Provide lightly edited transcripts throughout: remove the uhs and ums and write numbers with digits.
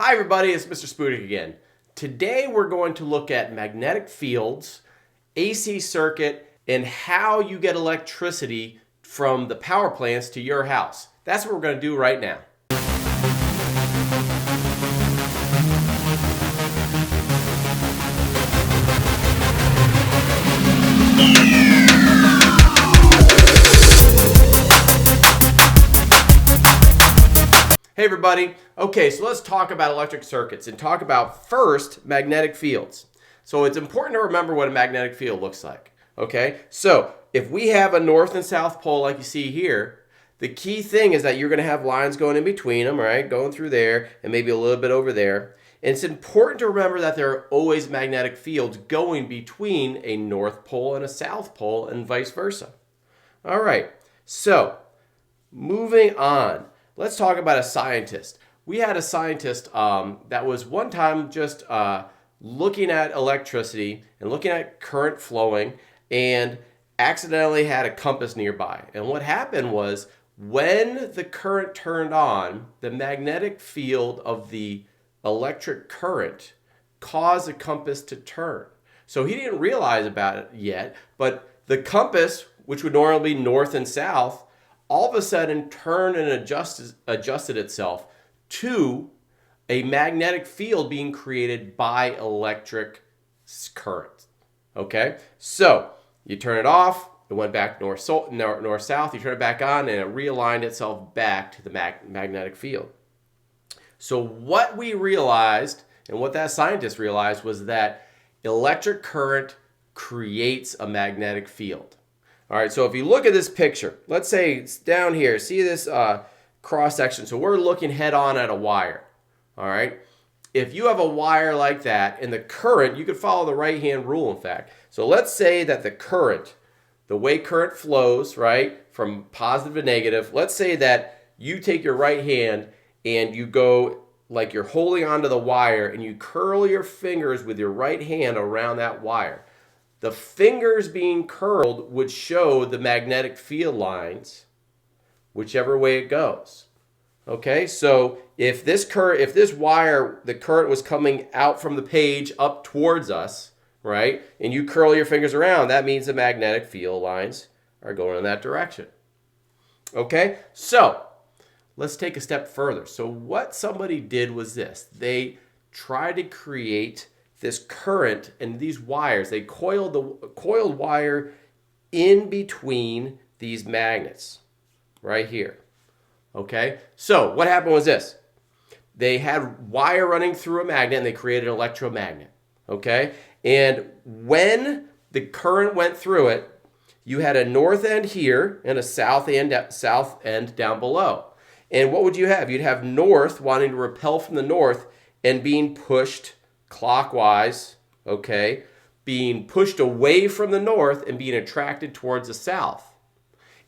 Hi everybody, it's Mr. Spudik again. Today we're going to look at magnetic fields, AC circuit, and how you get electricity from the power plants to your house. That's what we're going to do right now. Hey everybody. Okay, so let's talk about electric circuits and talk about first magnetic fields. So it's important to remember what a magnetic field looks like. Okay, so if we have a north and south pole like you see here, the key thing is that you're going to have lines going in between them, right? Going through there and maybe a little bit over there. And it's important to remember that there are always magnetic fields going between a north pole and a south pole and vice versa. All right, so moving on. Let's talk about a scientist. We had a scientist that was one time just looking at electricity and looking at current flowing and accidentally had a compass nearby. And what happened was when the current turned on, the magnetic field of the electric current caused the compass to turn. So he didn't realize about it yet, but the compass, which would normally be north and south, all of a sudden turned and adjusted itself to a magnetic field being created by electric current. Okay, so you turn it off, it went back north-south, you turn it back on, and it realigned itself back to the magnetic field. So what we realized, and what that scientist realized, was that electric current creates a magnetic field. All right, so if you look at this picture, let's say it's down here, see this cross section. So we're looking head on at a wire. All right, if you have a wire like that and the current, you could follow the right hand rule, in fact. So let's say that the current, the way current flows, right, from positive to negative, let's say that you take your right hand and you go like you're holding onto the wire and you curl your fingers with your right hand around that wire. The fingers being curled would show the magnetic field lines, whichever way it goes. Okay, so if this wire, the current was coming out from the page up towards us, right, and you curl your fingers around, that means the magnetic field lines are going in that direction. Okay, so let's take a step further. So what somebody did was this. They tried to create this current and these wires. They coiled wire in between these magnets right here. Okay, so what happened was this. They had wire running through a magnet and they created an electromagnet. Okay, and when the current went through it, you had a north end here and a south end down below. And what would you have? You'd have north wanting to repel from the north and being pushed clockwise, okay, being pushed away from the north and being attracted towards the south.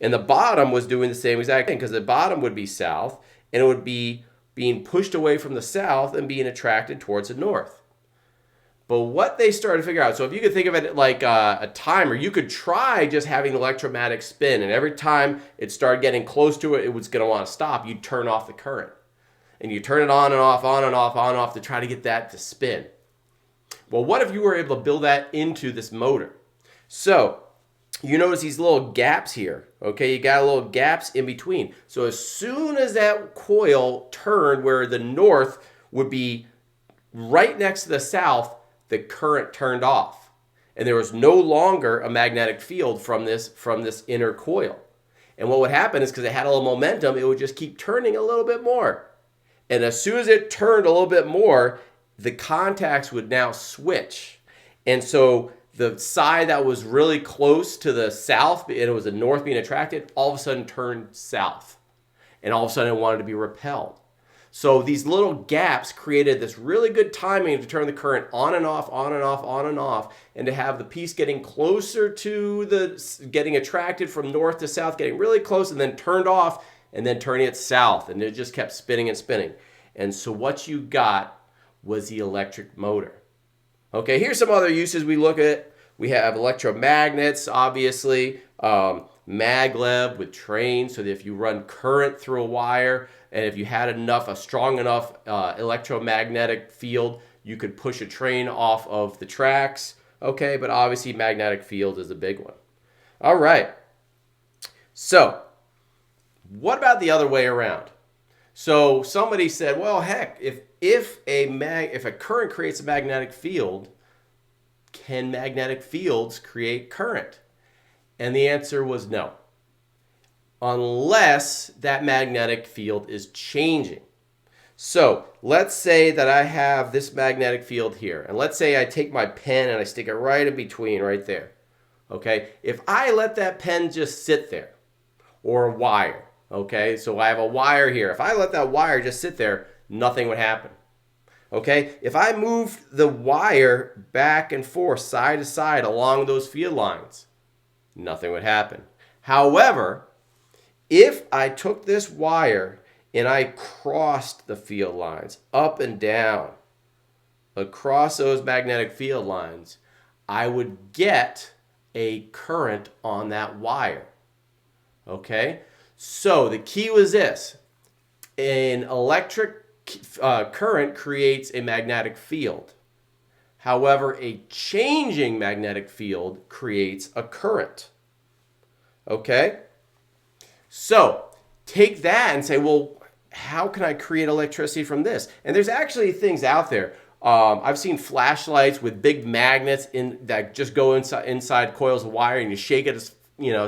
And the bottom was doing the same exact thing because the bottom would be south and it would be being pushed away from the south and being attracted towards the north. But what they started to figure out, so if you could think of it like a timer, you could try just having electromagnetic spin, and every time it started getting close to it, it was going to want to stop. You'd turn off the current. And you turn it on and off, on and off, on and off to try to get that to spin. Well, what if you were able to build that into this motor? So you notice these little gaps here. Okay, you got little gaps in between. So as soon as that coil turned where the north would be right next to the south, the current turned off. And there was no longer a magnetic field from this inner coil. And what would happen is because it had a little momentum, it would just keep turning a little bit more. And as soon as it turned a little bit more, the contacts would now switch. And so the side that was really close to the south, and it was the north being attracted, all of a sudden turned south. And all of a sudden it wanted to be repelled. So these little gaps created this really good timing to turn the current on and off, on and off, on and off, and to have the piece getting closer to getting attracted from north to south, getting really close, and then turned off, and then turning it south, and it just kept spinning and spinning. And so what you got was the electric motor. Okay, here's some other uses we look at. We have electromagnets, obviously. maglev with trains, so that if you run current through a wire, and if you had a strong enough electromagnetic field, you could push a train off of the tracks. Okay, but obviously magnetic field is a big one. All right. So, what about the other way around? So somebody said, well, heck, if a current creates a magnetic field, can magnetic fields create current? And the answer was no, unless that magnetic field is changing. So let's say that I have this magnetic field here, and let's say I take my pen and I stick it right in between, right there. Okay, if I let that pen just sit there, or a wire, okay, so I have a wire here. If I let that wire just sit there, nothing would happen. Okay, if I moved the wire back and forth, side to side along those field lines, nothing would happen. However, if I took this wire and I crossed the field lines up and down across those magnetic field lines, I would get a current on that wire. Okay, so the key was this: an electric current creates a magnetic field. However, a changing magnetic field creates a current. Okay, so take that and say, well, how can I create electricity from this? And there's actually things out there. I've seen flashlights with big magnets that just go inside coils of wire, and you shake it as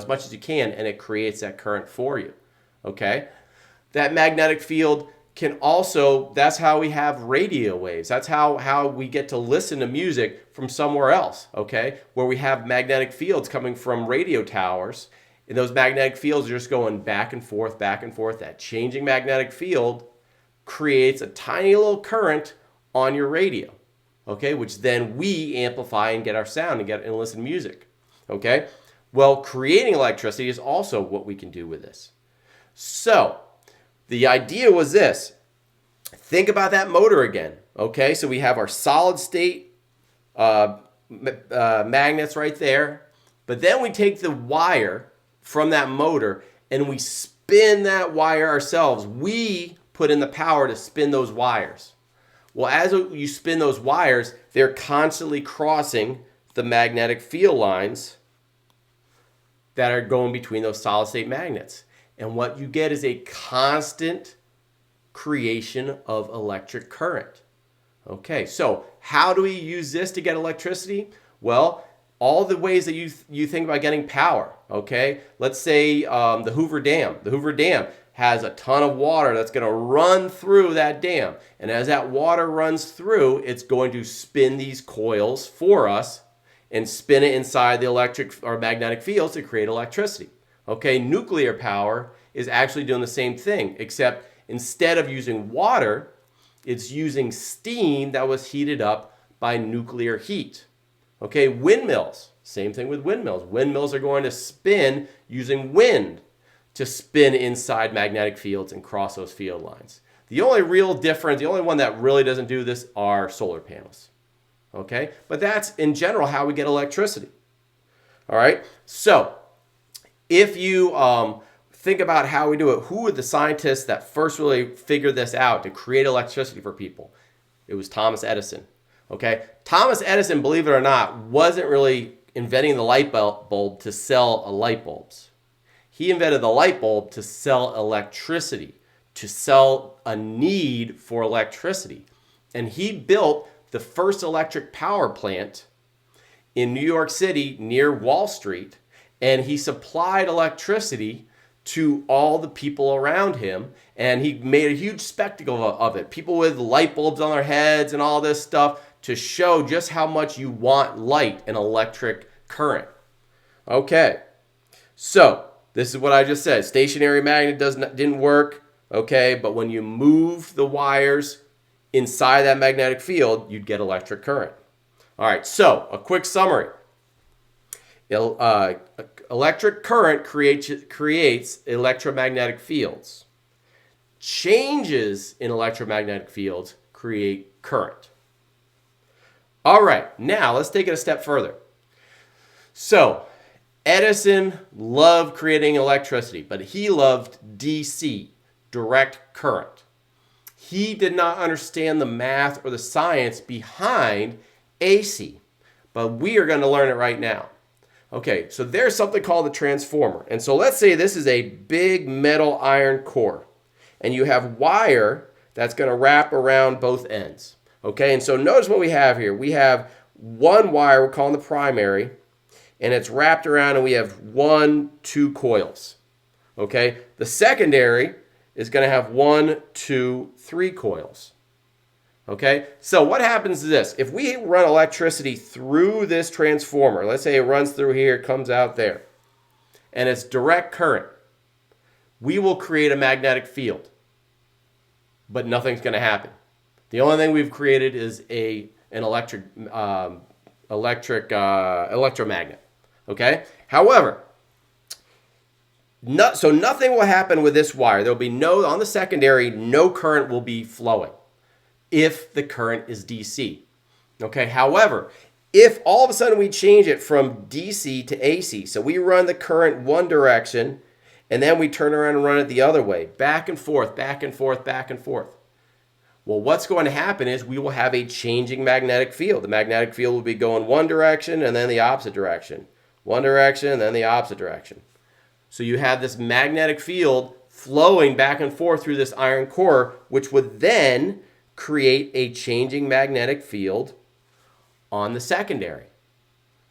much as you can, and it creates that current for you. Okay, that magnetic field can also, that's how we have radio waves. That's how we get to listen to music from somewhere else, okay, where we have magnetic fields coming from radio towers, and those magnetic fields are just going back and forth, back and forth. That changing magnetic field creates a tiny little current on your radio, okay, which then we amplify and get our sound and listen to music, okay. Well, creating electricity is also what we can do with this. So the idea was this: think about that motor again, okay? So we have our solid state magnets right there, but then we take the wire from that motor and we spin that wire ourselves. We put in the power to spin those wires. Well, as you spin those wires, they're constantly crossing the magnetic field lines that are going between those solid state magnets. And what you get is a constant creation of electric current. Okay, so how do we use this to get electricity? Well, all the ways that you think about getting power, okay? Let's say the Hoover Dam. The Hoover Dam has a ton of water that's going to run through that dam. And as that water runs through, it's going to spin these coils for us and spin it inside the electric or magnetic fields to create electricity. Okay, nuclear power is actually doing the same thing, except instead of using water, it's using steam that was heated up by nuclear heat. Okay, windmills, same thing with windmills. Windmills are going to spin using wind to spin inside magnetic fields and cross those field lines. The only real difference, the only one that really doesn't do this are solar panels. Okay, but that's in general how we get electricity. All right, so if you think about how we do it, who were the scientists that first really figured this out to create electricity for people? It was Thomas Edison. Okay, Thomas Edison, believe it or not, wasn't really inventing the light bulb to sell light bulbs. He invented the light bulb to sell electricity, to sell a need for electricity. And he built the first electric power plant in New York City near Wall Street, and he supplied electricity to all the people around him, and he made a huge spectacle of it. People with light bulbs on their heads and all this stuff to show just how much you want light and electric current. Okay, so this is what I just said. Stationary magnet didn't work, okay, but when you move the wires inside that magnetic field, you'd get electric current. All right, so a quick summary. Electric current creates electromagnetic fields. Changes in electromagnetic fields create current. All right, now let's take it a step further. So Edison loved creating electricity, but he loved DC, direct current. He did not understand the math or the science behind AC, but we are going to learn it right now. Okay, so there's something called the transformer. And so let's say this is a big metal iron core, and you have wire that's going to wrap around both ends. Okay, and so notice what we have here. We have one wire, we're calling the primary, and it's wrapped around, and we have 2 coils. Okay, the secondary is going to have 1, 2, 3 coils. Okay, so what happens is this. If we run electricity through this transformer, let's say it runs through here, comes out there, and it's direct current, we will create a magnetic field, but nothing's going to happen. The only thing we've created is an electromagnet. Okay, however, so nothing will happen with this wire. There'll be on the secondary, no current will be flowing if the current is DC. Okay, however, if all of a sudden we change it from DC to AC, so we run the current one direction and then we turn around and run it the other way, back and forth, back and forth, back and forth. Well, what's going to happen is we will have a changing magnetic field. The magnetic field will be going one direction and then the opposite direction. One direction and then the opposite direction. So you have this magnetic field flowing back and forth through this iron core, which would then create a changing magnetic field on the secondary.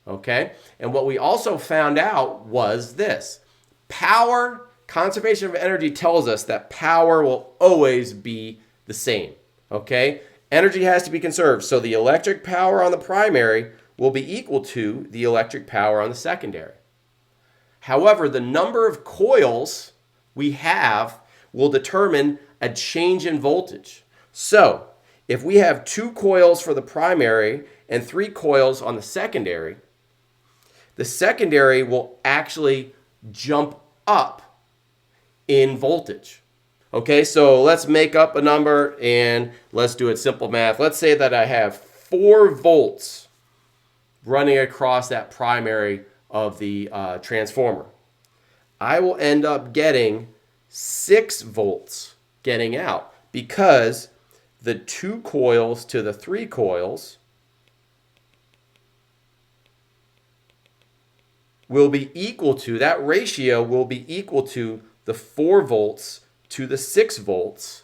Okay? And what we also found out was this. Power, conservation of energy tells us that power will always be the same. Okay? Energy has to be conserved. So the electric power on the primary will be equal to the electric power on the secondary. However, the number of coils we have will determine a change in voltage. So, if we have 2 coils for the primary and 3 coils on the secondary will actually jump up in voltage. Okay, so let's make up a number and let's do it simple math. Let's say that I have 4 volts running across that primary of the transformer. I will end up getting 6 volts getting out because the 2 coils to the 3 coils will be equal to, that ratio will be equal to the 4 volts to the 6 volts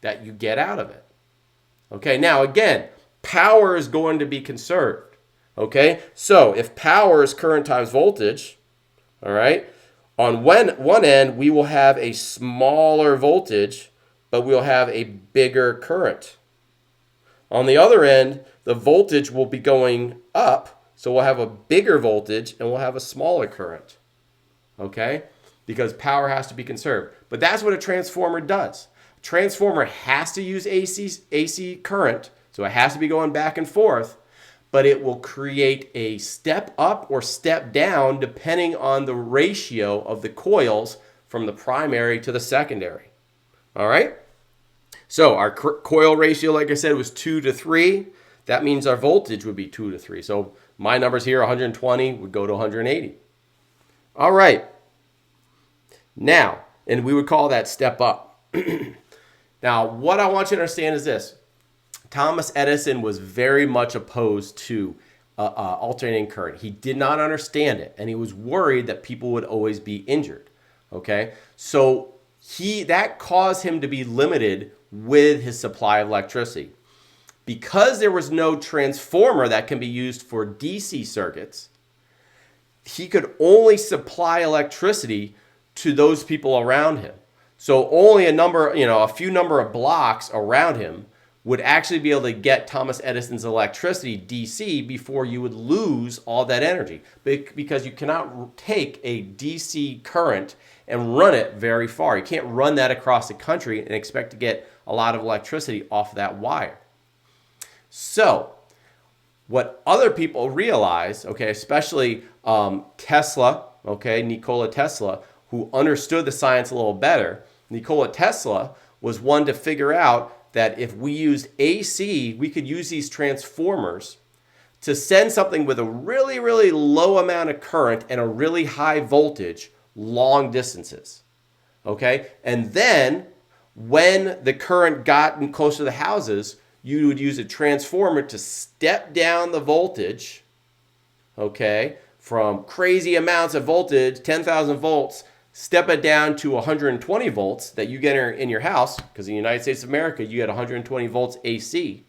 that you get out of it. Okay, now again, power is going to be conserved. Okay, so if power is current times voltage, all right, on one end we will have a smaller voltage, but we'll have a bigger current. On the other end, the voltage will be going up, so we'll have a bigger voltage and we'll have a smaller current. Okay, because power has to be conserved. But that's what a transformer does. A transformer has to use AC current, so it has to be going back and forth, but it will create a step up or step down depending on the ratio of the coils from the primary to the secondary. All right? So our coil ratio, like I said, was 2 to 3. That means our voltage would be 2 to 3. So my numbers here, 120, would go to 180. All right. Now, and we would call that step up. Now, what I want you to understand is this. Thomas Edison was very much opposed to alternating current. He did not understand it, and he was worried that people would always be injured. Okay, so that caused him to be limited with his supply of electricity. Because there was no transformer that can be used for DC circuits, he could only supply electricity to those people around him. So only a few number of blocks around him would actually be able to get Thomas Edison's electricity DC before you would lose all that energy. Because you cannot take a DC current and run it very far. You can't run that across the country and expect to get a lot of electricity off of that wire. So, what other people realize, okay, especially Tesla, okay, Nikola Tesla, who understood the science a little better, Nikola Tesla was one to figure out that if we used AC, we could use these transformers to send something with a really, really low amount of current and a really high voltage long distances. Okay? And then when the current got close to the houses, you would use a transformer to step down the voltage, okay, from crazy amounts of voltage, 10,000 volts, step it down to 120 volts that you get in your house, because in the United States of America, you get 120 volts AC,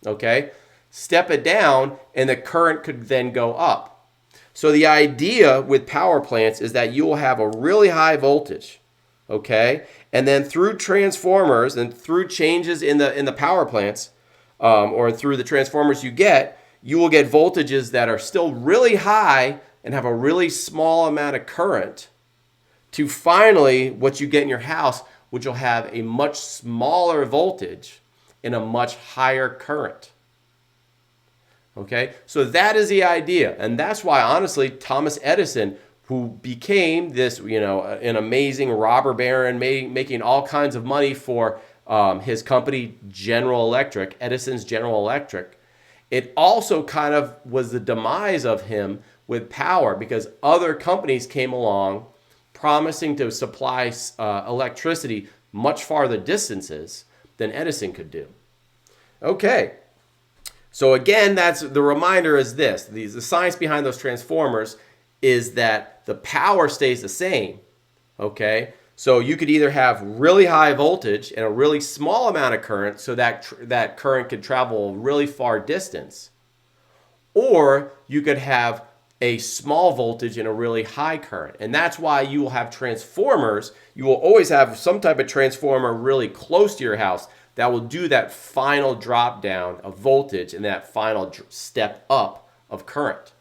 okay? Step it down, and the current could then go up. So the idea with power plants is that you will have a really high voltage, okay? And then through transformers and through changes in the power plants, or through the transformers you will get voltages that are still really high and have a really small amount of current, to finally what you get in your house, which will have a much smaller voltage and a much higher current. Okay, so that is the idea, and that's why, honestly, Thomas Edison, who became this, an amazing robber baron, making all kinds of money for his company General Electric, Edison's General Electric, it also kind of was the demise of him with power, because other companies came along promising to supply electricity much farther distances than Edison could do. Okay. So again, that's the reminder is this. The science behind those transformers is that the power stays the same, okay? So you could either have really high voltage and a really small amount of current so that current could travel a really far distance, or you could have a small voltage and a really high current. And that's why you will have transformers. You will always have some type of transformer really close to your house that will do that final drop down of voltage and that final step up of current.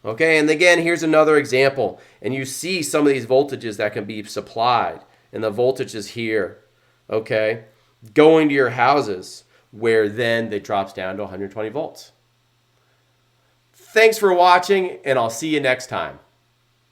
Okay, and again, here's another example. And you see some of these voltages that can be supplied. And the voltage is here, okay, going to your houses, where then it drops down to 120 volts. Thanks for watching, and I'll see you next time.